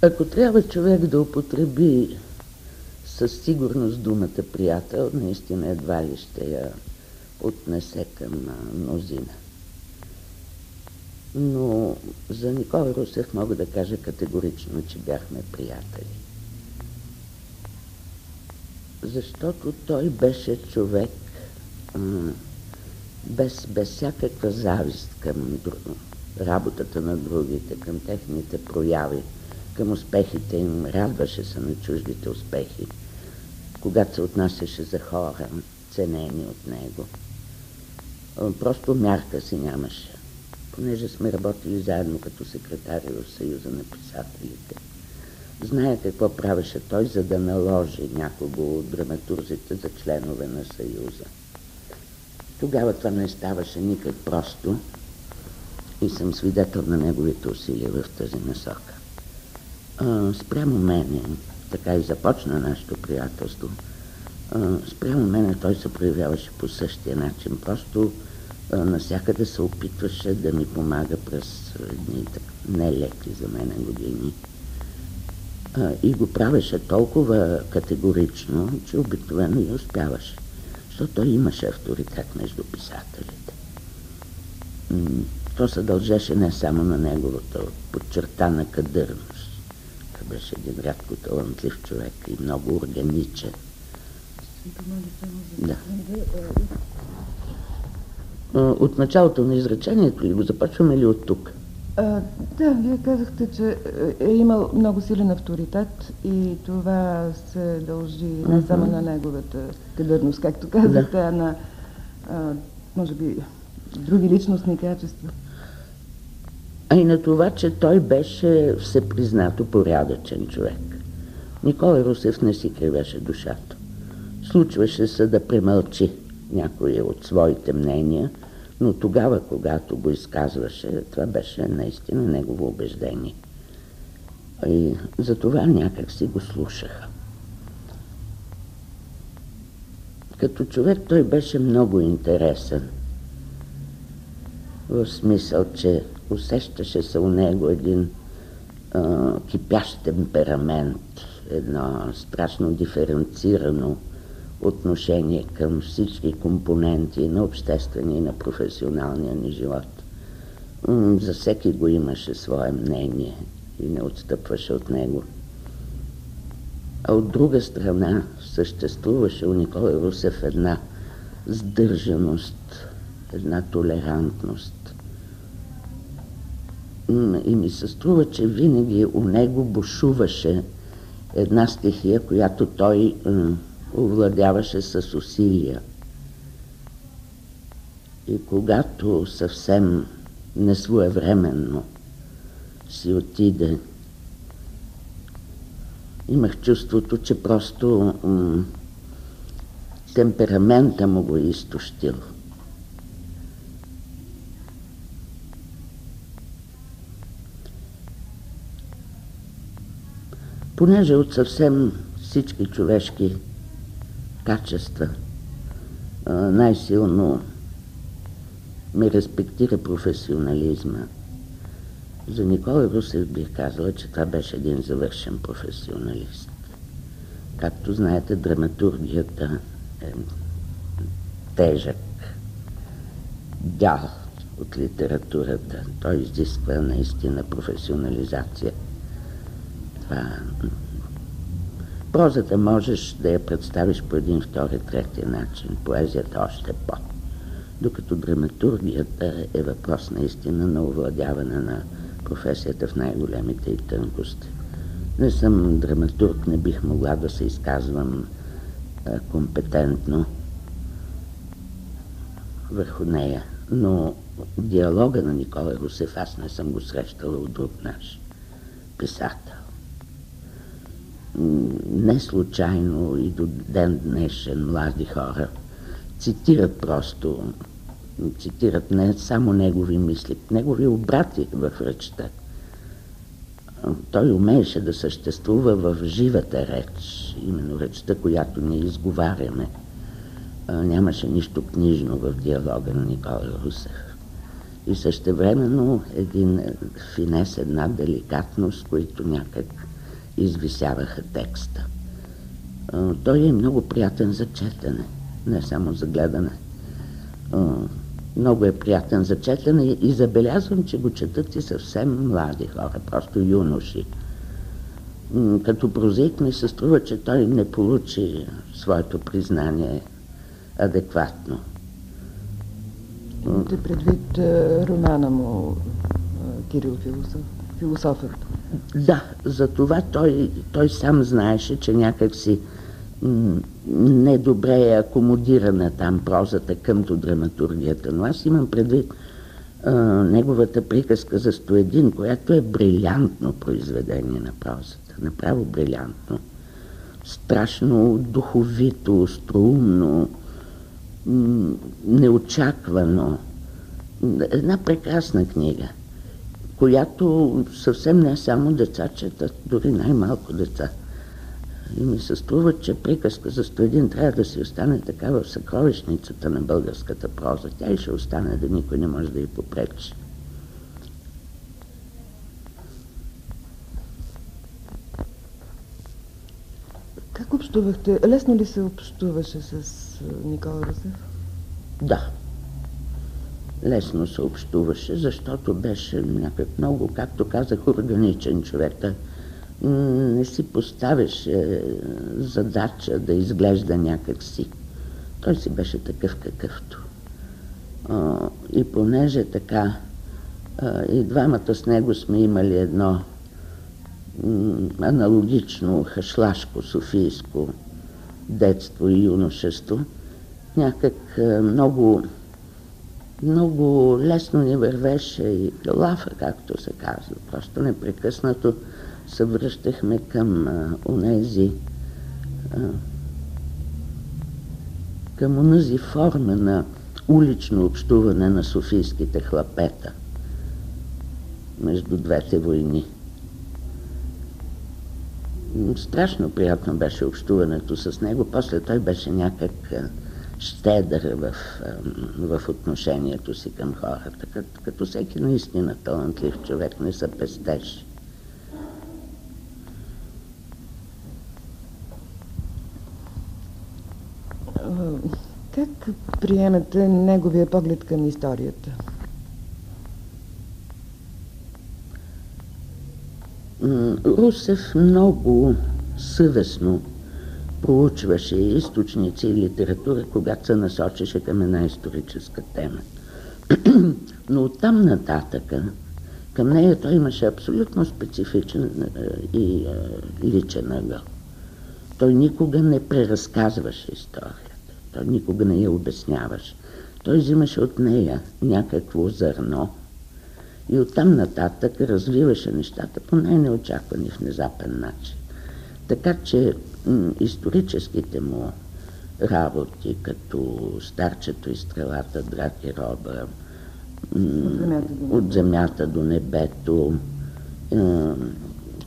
Ако трябва човек да употреби със сигурност думата приятел, наистина едва ли ще я отнесе към мнозина. Но за Никола Русев мога да кажа категорично, че бяхме приятели. Защото той беше човек без всякаква завист към работата на другите, към техните прояви, към успехите им. Радваше се на чуждите успехи, когато се отнасяше за хора, ценени от него. Просто мярка си нямаше. Понеже сме работили заедно като секретари в Съюза на писателите. Знае какво правеше той, за да наложи някого от драматурзите за членове на Съюза. Тогава това не ставаше никак просто и съм свидетел на неговите усилия в тази насока. Спрямо мене, така и започна нашето приятелство, спрямо мене той се проявяваше по същия начин. Просто насякъде се опитваше да ми помага през едни нелеки за мене години. И го правеше толкова категорично, че обикновено и успяваше. Защото той имаше авторитет между писателите. То се дължеше не само на неговата подчертана кадърност. Той беше един рядко талантлив човек и много органичен. Да. От началото на изречението ли го започваме ли от тук? Да, вие казахте, че е имал много силен авторитет и това се дължи не само на неговата кадърност, както казахте, а на, може би, други личностни качества. А и на това, че той беше всепризнато порядъчен човек. Никола Русев не си кривеше душата. Случваше се да премълчи някои от своите мнения, но тогава, когато го изказваше, това беше наистина негово убеждение. И затова някак си го слушаха. Като човек той беше много интересен. В смисъл, че усещаше се у него един кипящ темперамент, едно страшно диференцирано отношение към всички компоненти на обществения и на професионалния ни живот. За всеки го имаше свое мнение и не отстъпваше от него. А от друга страна съществуваше у Никола Русев една сдържаност, една толерантност. И ми се струва, че винаги у него бушуваше една стихия, която той овладяваше с усилия. И когато съвсем несвоевременно си отиде, имах чувството, че просто темперамента му го изтощил. Понеже от съвсем всички човешки качества най-силно ме респектира професионализма. За Никола Русев бих казала, че това беше един завършен професионалист. Както знаете, драматургията е тежък дял от литературата. Той изисква наистина професионализация. Прозата можеш да я представиш по един, втори, трети начин, поезията още по. Докато драматургията е въпрос наистина на овладяване на професията в най-големите и тънкости. Не съм драматург, не бих могла да се изказвам компетентно върху нея, но диалога на Никола Русев аз не съм го срещала от друг наш писател. Не случайно и до ден днешен млади хора цитират не само негови мисли, негови обрати в речта. Той умееше да съществува в живата реч, именно речта, която ние изговаряме. Нямаше нищо книжно в диалога на Никола Русев. И същевременно един финес, една деликатност, които някак извисяваха текста. Той е много приятен за четене, не само за гледане. Много е приятен за четене и забелязвам, че го четат и съвсем млади хора, просто юноши. Като прозаик ми се струва, че той не получи своето признание адекватно. Имате предвид романа му Кирил Философът? Да, за това той сам знаеше, че някак си недобре е акомодирана там прозата къмто драматургията. Но аз имам предвид неговата приказка за Стоедин, която е брилянтно произведение на прозата. Направо брилянтно. Страшно духовито, остроумно, неочаквано. Една прекрасна книга, която съвсем не само деца четат, дори най-малко деца. И ми се струва, че приказка за Стоедин трябва да си остане така в съкровищницата на българската проза. Тя и ще остане, да никой не може да й попречи. Как общувахте? Лесно ли се общуваше с Никола Русев? Да. Лесно се общуваше, защото беше някак много, както казах, органичен човек. Не си поставяше задача да изглежда някак си. Той си беше такъв какъвто. И понеже така и двамата с него сме имали едно аналогично хашлашко, софийско детство и юношество, някак много лесно ни вървеше и лафа, както се казва. Просто непрекъснато се връщахме към онази форма на улично общуване на софийските хлапета между двете войни. Страшно приятно беше общуването с него. После той беше някак щедър в отношението си към хората, като всеки наистина талантлив човек, не се пестеше. Как приемате неговия поглед към историята? Русев много съвестно проучваше източници и литература, когато се насочеше към една историческа тема. Но оттам нататъка към нея той имаше абсолютно специфичен и личен ъгъл. Той никога не преразказваше историята. Той никога не я обясняваше. Той взимаше от нея някакво зърно и оттам нататък развиваше нещата по най-неочакван и внезапен начин. Така че историческите му работи, като Старчето и стрелата, Драк и Роба, От земята до небето,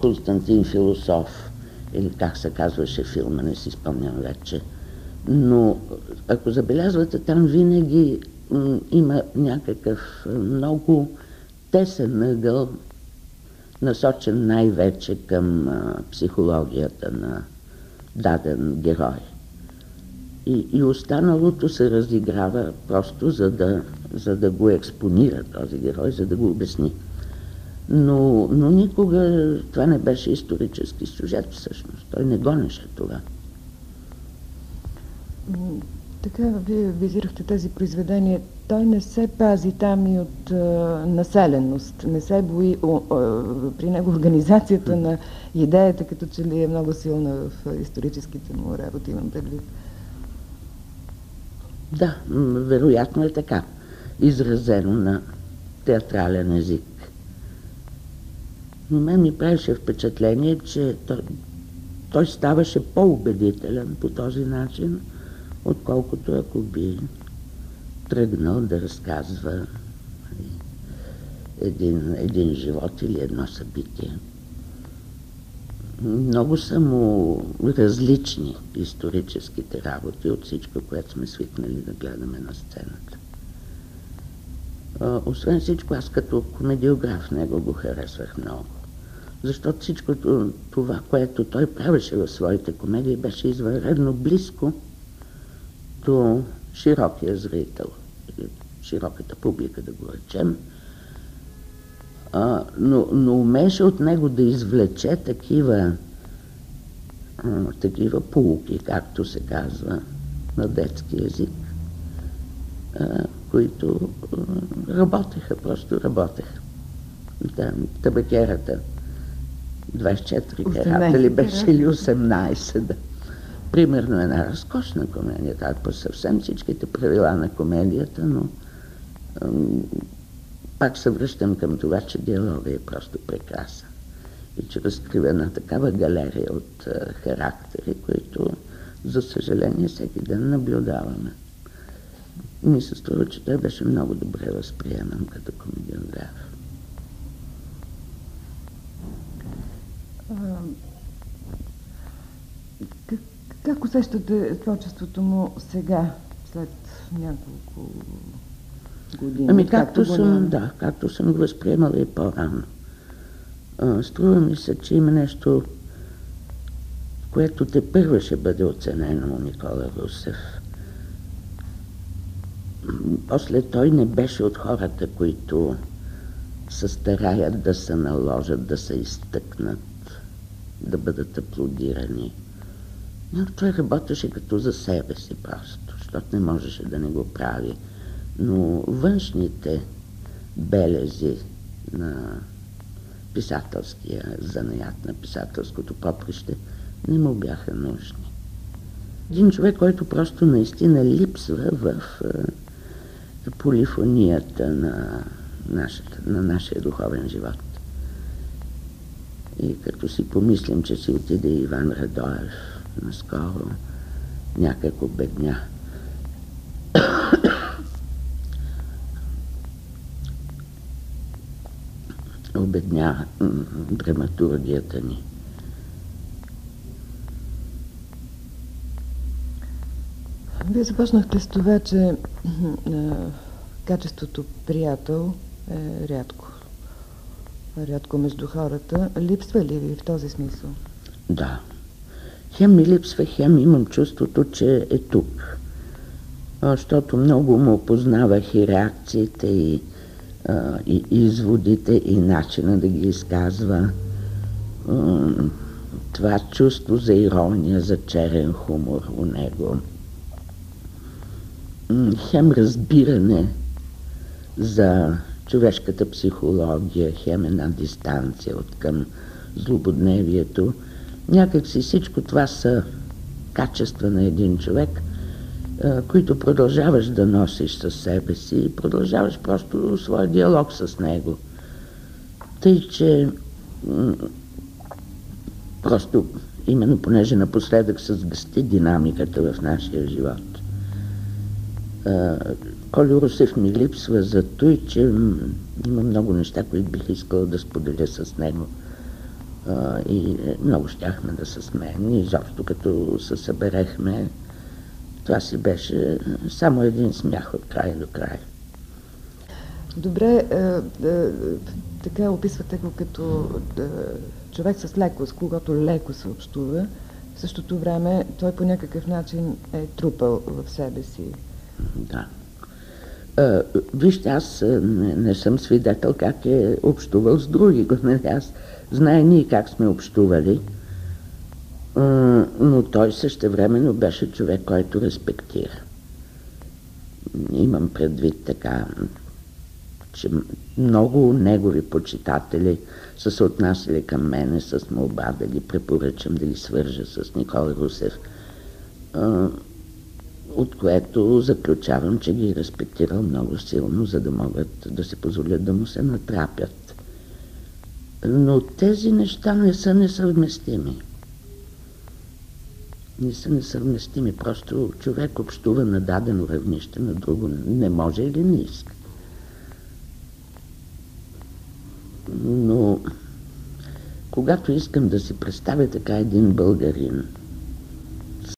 Константин Философ, или как се казваше филма, не си спомням вече. Но ако забелязвате, там винаги има някакъв много тесен ъгъл, насочен най-вече към психологията на даден герой. И останалото се разиграва просто за да го експонира този герой, за да го обясни. Но никога това не беше исторически сюжет всъщност. Той не гонеше това. Така, вие визирахте тези произведения. Той не се пази там и от населеност. Не се бои при него организацията на идеята, като че ли е много силна в историческите му работи, имам предвид. Да, вероятно е така. Изразено на театрален език. Но мен ми правеше впечатление, че той ставаше по-убедителен по този начин, отколкото ако би тръгнал да разказва един живот или едно събитие. Много са му различни историческите работи от всичко, което сме свикнали да гледаме на сцената. Освен всичко, аз като комедиограф него го харесвах много. защото всичко това, което той правеше в своите комедии, беше извънредно близко до широкия зрител, широката публика, да го речем, но умеше от него да извлече такива поуки, както се казва на детски език, които просто работеха. Табакерата 24 карата ли беше или 18, да. Примерно една разкошна комедия, по съвсем всичките правила на комедията, но пак се връщам към това, че диалога е просто прекрасен и че разкрива една такава галерия от характери, които, за съжаление, всеки ден наблюдаваме. Ми се струва, че той беше много добре възприеман като комедиограф. Как усещате творчеството му сега, след няколко години? Както съм го възприемала и по-рано. Струва ми се, че има нещо, което тепърва ще бъде оценено у Никола Русев. После той не беше от хората, които се стараят да се наложат, да се изтъкнат, да бъдат аплодирани. Но той работеше като за себе си просто, защото не можеше да не го прави. Но външните белези на писателския занаят, на писателското поприще, не му бяха нужни. Един човек, който просто наистина липсва в полифонията на нашия духовен живот. И като си помислим, че си отиде Иван Радоев наскоро, някак обедня драматургията ни. Вие започнахте с това, че качеството приятел е рядко между хората. Липсва ли ви в този смисъл? Да. Хем ми липсва, хем имам чувството, че е тук. Защото много му познавах и реакциите, и изводите, и начина да ги изказва. Това чувство за ирония, за черен хумор у него. Хем разбиране за човешката психология, хем една дистанция от към злободневието. Някак си всичко това са качества на един човек, които продължаваш да носиш със себе си и продължаваш просто своя диалог с него. Тъй, че просто именно понеже напоследък се сгъсти динамиката в нашия живот. Колю Русев ми липсва за той, че има много неща, които бих искала да споделя с него. И много щяхме да се смеем. И изобщо като се съберехме, това си беше само един смях от край до край. Добре, така описвате го като човек с лекост, когато леко се общува. В същото време той по някакъв начин е трупал в себе си. Да. Вижте, аз не съм свидетел как е общувал с други. Аз знае ние как сме общували, но той същевременно беше човек, който респектира. Имам предвид така, че много негови почитатели са се отнасяли към мене с молба да ги препоръчам, да ги свържа с Никола Русев, от което заключавам, че ги респектирал много силно, за да могат да се позволят да му се натрапят. Но тези неща не са несъвместими. Не са несъвместими. Просто човек общува на дадено равнище, на друго не може или не иска. Но когато искам да си представя така един българин,